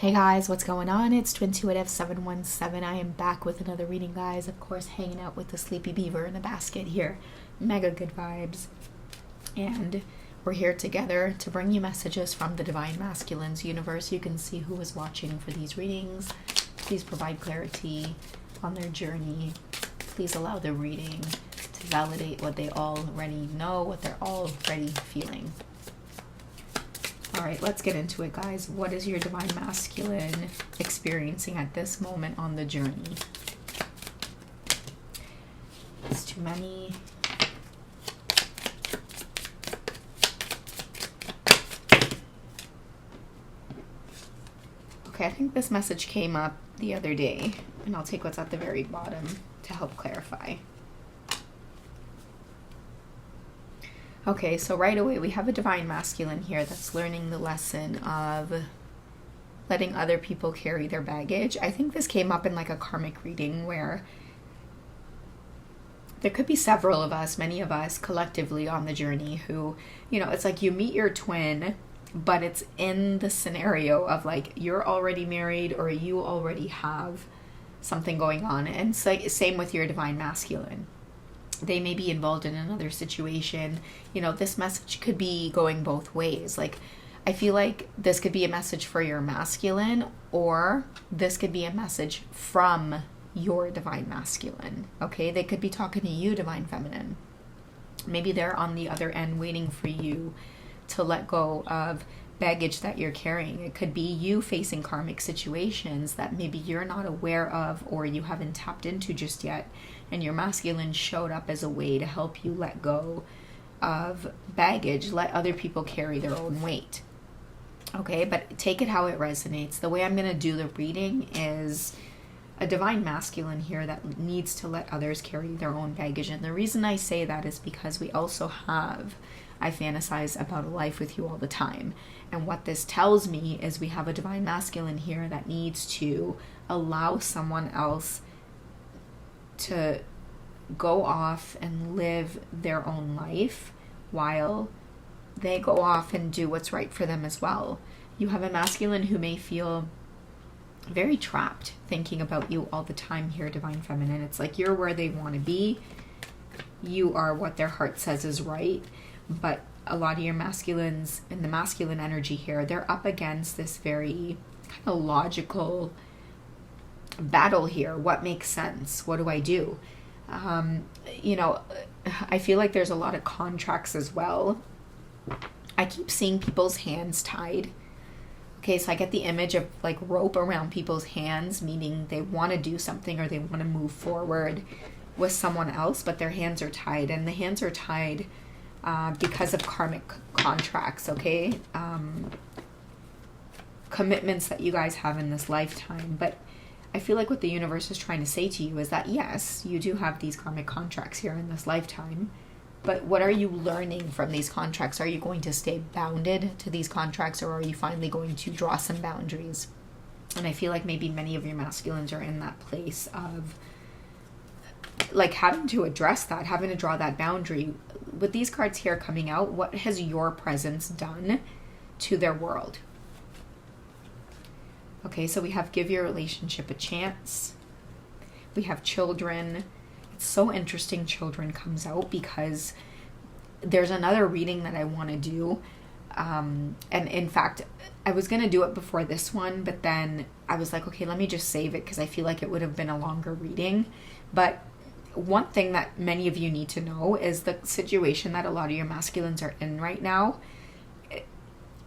Hey guys, what's going on? It's Twintuitive717. I am back with another reading, guys. Of course, hanging out with the sleepy beaver in the basket here. Mega good vibes. And we're here together to bring you messages from the Divine Masculines universe. You can see who is watching for these readings. Please provide clarity on their journey. Please allow the reading to validate what they already know, what they're already feeling. All right, let's get into it, guys. What is your Divine Masculine experiencing at this moment on the journey? It's too many. Okay, I think this message came up the other day, and I'll take what's at the very bottom to help clarify. Okay, so right away we have a Divine Masculine here that's learning the lesson of letting other people carry their baggage. I think this came up in like a karmic reading where there could be several of us, many of us collectively on the journey who, you know, it's like you meet your twin, but it's in the scenario of like you're already married or you already have something going on. And it's like same with your Divine Masculine. They may be involved in another situation. You know, this message could be going both ways. Like, I feel like this could be a message for your masculine, or this could be a message from your Divine Masculine. Okay, they could be talking to you, Divine Feminine. Maybe they're on the other end waiting for you to let go of baggage that you're carrying. It could be you facing karmic situations that maybe you're not aware of or you haven't tapped into just yet, and your masculine showed up as a way to help you let go of baggage, let other people carry their own weight. Okay, but take it how it resonates. The way I'm going to do the reading is a Divine Masculine here that needs to let others carry their own baggage. And the reason I say that is because we also have, I fantasize about a life with you all the time. And what this tells me is we have a Divine Masculine here that needs to allow someone else to go off and live their own life while they go off and do what's right for them as well. You have a masculine who may feel very trapped thinking about you all the time here, Divine Feminine. It's like you're where they want to be. You are what their heart says is right. But a lot of your masculines in the masculine energy here, they're up against this very kind of logical battle here. What makes sense? What do I do? You know, I feel like there's a lot of contracts as well. I keep seeing people's hands tied. Okay, so I get the image of like rope around people's hands, meaning they want to do something or they want to move forward with someone else, but their hands are tied. And the hands are tied because of karmic contracts, okay? Commitments that you guys have in this lifetime. But I feel like what the universe is trying to say to you is that, yes, you do have these karmic contracts here in this lifetime, but what are you learning from these contracts? Are you going to stay bounded to these contracts, or are you finally going to draw some boundaries? And I feel like maybe many of your masculines are in that place of like having to address that, having to draw that boundary. With these cards here coming out, what has your presence done to their world? Okay, so we have give your relationship a chance. We have children. It's so interesting children comes out because there's another reading that I want to do. And in fact, I was going to do it before this one, but then I was like, okay, let me just save it because I feel like it would have been a longer reading. But one thing that many of you need to know is the situation that a lot of your masculines are in right now.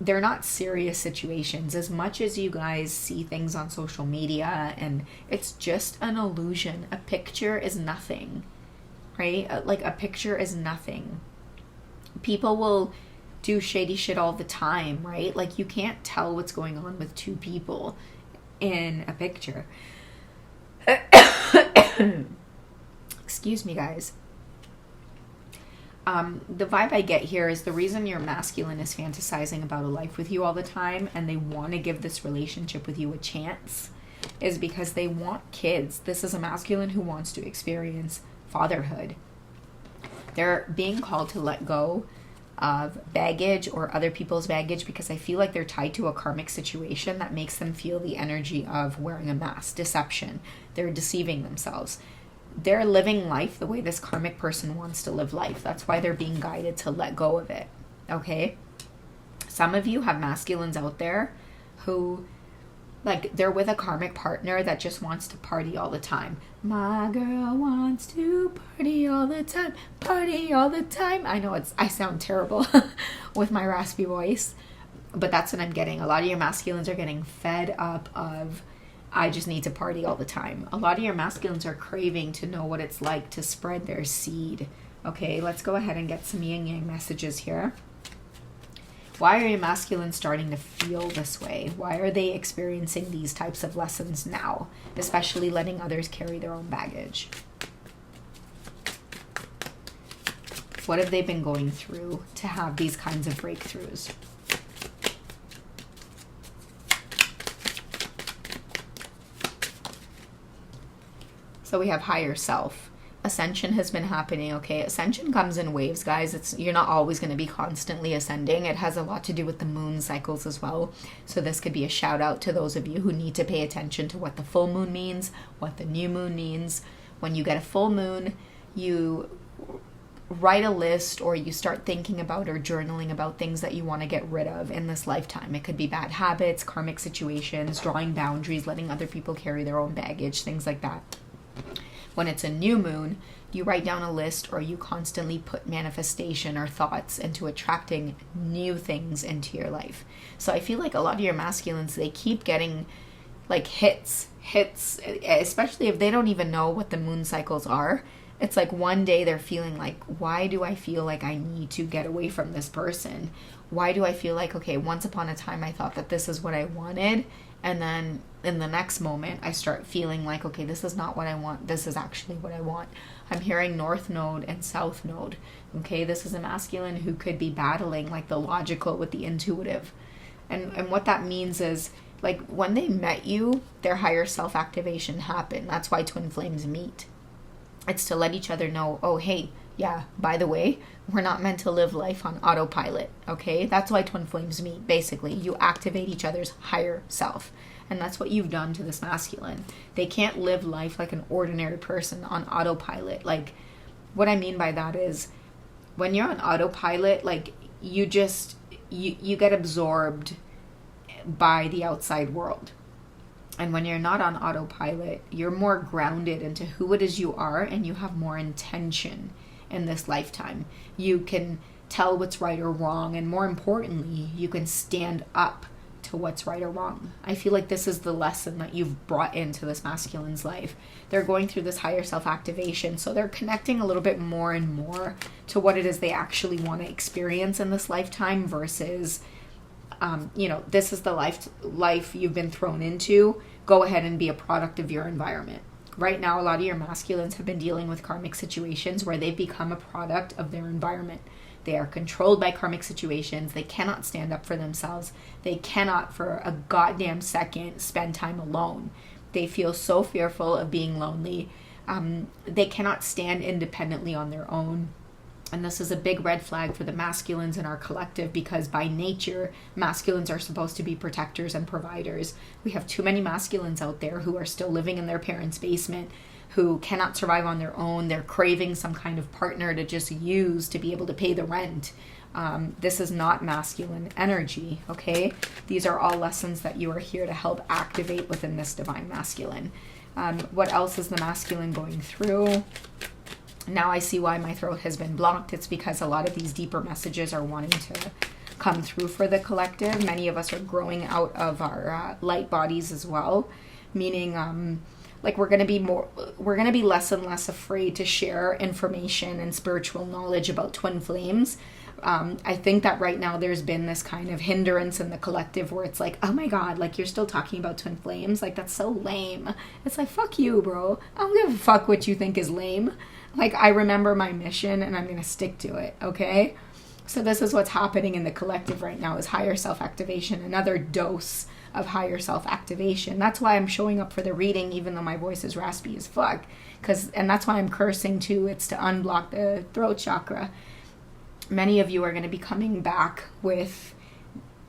They're not serious situations. As much as you guys see things on social media and it's just an illusion, a picture is nothing, right? Like a picture is nothing. People will do shady shit all the time, right? Like you can't tell what's going on with two people in a picture. Excuse me, guys. The vibe I get here is the reason your masculine is fantasizing about a life with you all the time and they want to give this relationship with you a chance is because they want kids. This is a masculine who wants to experience fatherhood. They're being called to let go of baggage or other people's baggage, because I feel like they're tied to a karmic situation that makes them feel the energy of wearing a mask, deception. They're deceiving themselves. They're living life the way this karmic person wants to live life. That's why they're being guided to let go of it. Okay? Some of you have masculines out there who, like, they're with a karmic partner that just wants to party all the time. My girl wants to party all the time, party all the time. I know I sound terrible with my raspy voice, but that's what I'm getting. A lot of your masculines are getting fed up of, I just need to party all the time. A lot of your masculines are craving to know what it's like to spread their seed. Okay, let's go ahead and get some yin yang messages here. Why are your masculines starting to feel this way? Why are they experiencing these types of lessons now, especially letting others carry their own baggage? What have they been going through to have these kinds of breakthroughs? So we have higher self. Ascension has been happening, okay? Ascension comes in waves, guys. You're not always going to be constantly ascending. It has a lot to do with the moon cycles as well. So this could be a shout out to those of you who need to pay attention to what the full moon means, what the new moon means. When you get a full moon, you write a list or you start thinking about or journaling about things that you want to get rid of in this lifetime. It could be bad habits, karmic situations, drawing boundaries, letting other people carry their own baggage, things like that. When it's a new moon, you write down a list or you constantly put manifestation or thoughts into attracting new things into your life. So I feel like a lot of your masculines, they keep getting like hits, especially if they don't even know what the moon cycles are. It's like one day they're feeling like, why do I feel like I need to get away from this person? Why do I feel like, okay, once upon a time I thought that this is what I wanted, and then in the next moment I start feeling like, okay, this is not what I want, this is actually what I want. I'm hearing North Node and South Node. Okay, this is a masculine who could be battling like the logical with the intuitive. And what that means is, like, when they met you, their higher self activation happened. That's why twin flames meet. It's to let each other know, oh, hey, yeah, by the way, we're not meant to live life on autopilot, okay? That's why twin flames meet, basically. You activate each other's higher self. And that's what you've done to this masculine. They can't live life like an ordinary person on autopilot. Like, what I mean by that is, when you're on autopilot, like, you get absorbed by the outside world. And when you're not on autopilot, you're more grounded into who it is you are, and you have more intention in this lifetime. You can tell what's right or wrong, and more importantly, you can stand up to what's right or wrong. I feel like this is the lesson that you've brought into this masculine's life. They're going through this higher self-activation, so they're connecting a little bit more and more to what it is they actually want to experience in this lifetime versus this is the life you've been thrown into. Go ahead and be a product of your environment. Right now, a lot of your masculines have been dealing with karmic situations where they've become a product of their environment. They are controlled by karmic situations. They cannot stand up for themselves. They cannot, for a goddamn second, spend time alone. They feel so fearful of being lonely. They cannot stand independently on their own. And this is a big red flag for the masculines in our collective, because by nature, masculines are supposed to be protectors and providers. We have too many masculines out there who are still living in their parents' basement, who cannot survive on their own. They're craving some kind of partner to just use to be able to pay the rent. This is not masculine energy, okay? These are all lessons that you are here to help activate within this divine masculine. What else is the masculine going through? Now I see why my throat has been blocked. It's because a lot of these deeper messages are wanting to come through for the collective. Many of us are growing out of our light bodies as well, meaning we're going to be less and less afraid to share information and spiritual knowledge about twin flames. I think that right now there's been this kind of hindrance in the collective where it's like, oh my God, like, you're still talking about twin flames? Like, that's so lame. It's like, fuck you, bro. I don't give a fuck what you think is lame. Like, I remember my mission and I'm going to stick to it, okay? So this is what's happening in the collective right now, is higher self-activation, another dose of higher self-activation. That's why I'm showing up for the reading, even though my voice is raspy as fuck. And that's why I'm cursing too. It's to unblock the throat chakra. many of you are going to be coming back with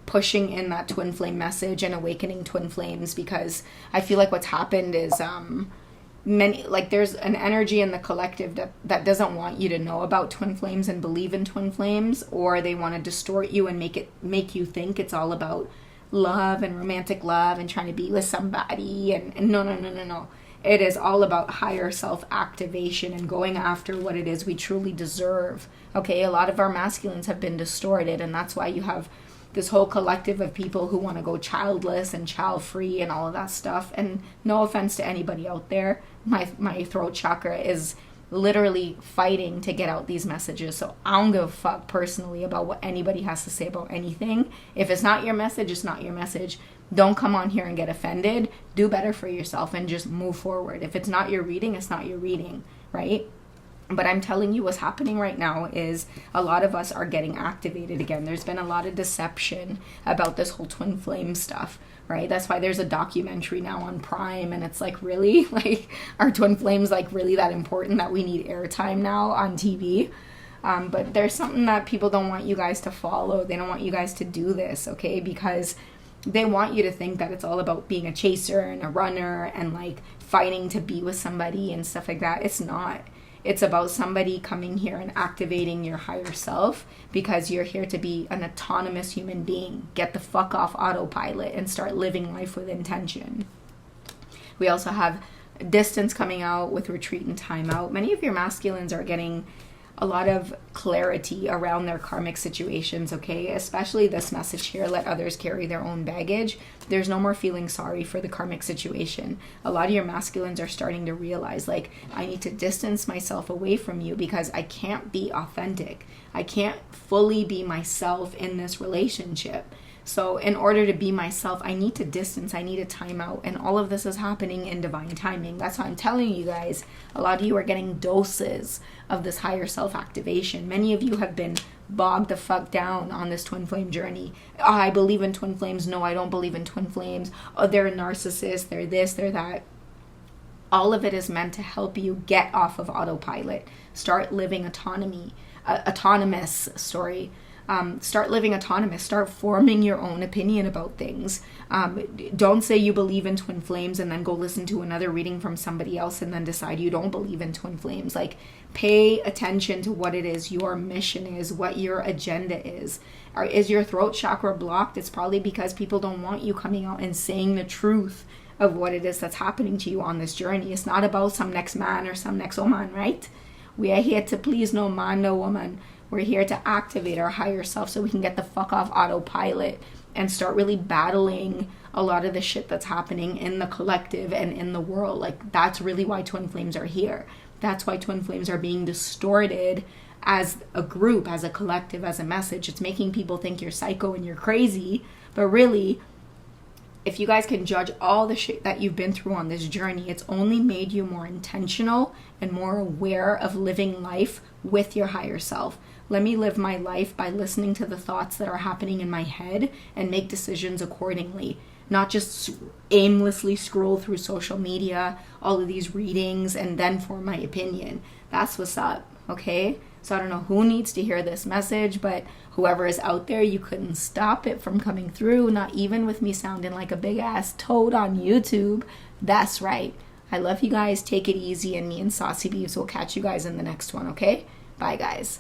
pushing in that twin flame message and awakening twin flames, because I feel like what's happened is there's an energy in the collective that doesn't want you to know about twin flames and believe in twin flames, or they want to distort you and make you think it's all about love and romantic love and trying to be with somebody, and no. It is all about higher self activation and going after what it is we truly deserve. Okay, a lot of our masculines have been distorted, and that's why you have this whole collective of people who want to go childless and child free and all of that stuff. And no offense to anybody out there, my throat chakra is literally fighting to get out these messages. So I don't give a fuck personally about what anybody has to say about anything. If it's not your message, it's not your message. Don't come on here and get offended. Do better for yourself and just move forward. If it's not your reading, it's not your reading, right? But I'm telling you, what's happening right now is a lot of us are getting activated again. There's been a lot of deception about this whole twin flame stuff, right? That's why there's a documentary now on Prime, and it's like, really? Like, are twin flames like really that important that we need airtime now on TV? But there's something that people don't want you guys to follow. They don't want you guys to do this, okay? Because they want you to think that it's all about being a chaser and a runner and like fighting to be with somebody and stuff like that. It's not. It's about somebody coming here and activating your higher self, because you're here to be an autonomous human being. Get the fuck off autopilot and start living life with intention. We also have distance coming out with retreat and time out. Many of your masculines are getting a lot of clarity around their karmic situations, okay? Especially this message here, let others carry their own baggage. There's no more feeling sorry for the karmic situation. A lot of your masculines are starting to realize, like, I need to distance myself away from you because I can't be authentic. I can't fully be myself in this relationship. So in order to be myself, I need to distance, I need a timeout, and all of this is happening in divine timing. That's why I'm telling you guys, a lot of you are getting doses of this higher self activation. Many of you have been bogged the fuck down on this twin flame journey. Oh, I believe in twin flames. No, I don't believe in twin flames. Oh, they're a narcissist, they're this, they're that. All of it is meant to help you get off of autopilot. Start living autonomous. Start living autonomous. Start forming your own opinion about things. Don't say you believe in twin flames and then go listen to another reading from somebody else and then decide you don't believe in twin flames. Like, pay attention to what it is your mission is, what your agenda is. Is your throat chakra blocked? It's probably because people don't want you coming out and saying the truth of what it is that's happening to you on this journey. It's not about some next man or some next woman, right? We are here to please no man, no woman. We're here to activate our higher self so we can get the fuck off autopilot and start really battling a lot of the shit that's happening in the collective and in the world. Like, that's really why twin flames are here. That's why twin flames are being distorted as a group, as a collective, as a message. It's making people think you're psycho and you're crazy. But really, if you guys can judge all the shit that you've been through on this journey, it's only made you more intentional and more aware of living life with your higher self. Let me live my life by listening to the thoughts that are happening in my head and make decisions accordingly. Not just aimlessly scroll through social media, all of these readings, and then form my opinion. That's what's up, okay? So I don't know who needs to hear this message, but whoever is out there, you couldn't stop it from coming through, not even with me sounding like a big ass toad on YouTube. That's right. I love you guys. Take it easy, and me and Saucy Beeves will catch you guys in the next one, okay? Bye, guys.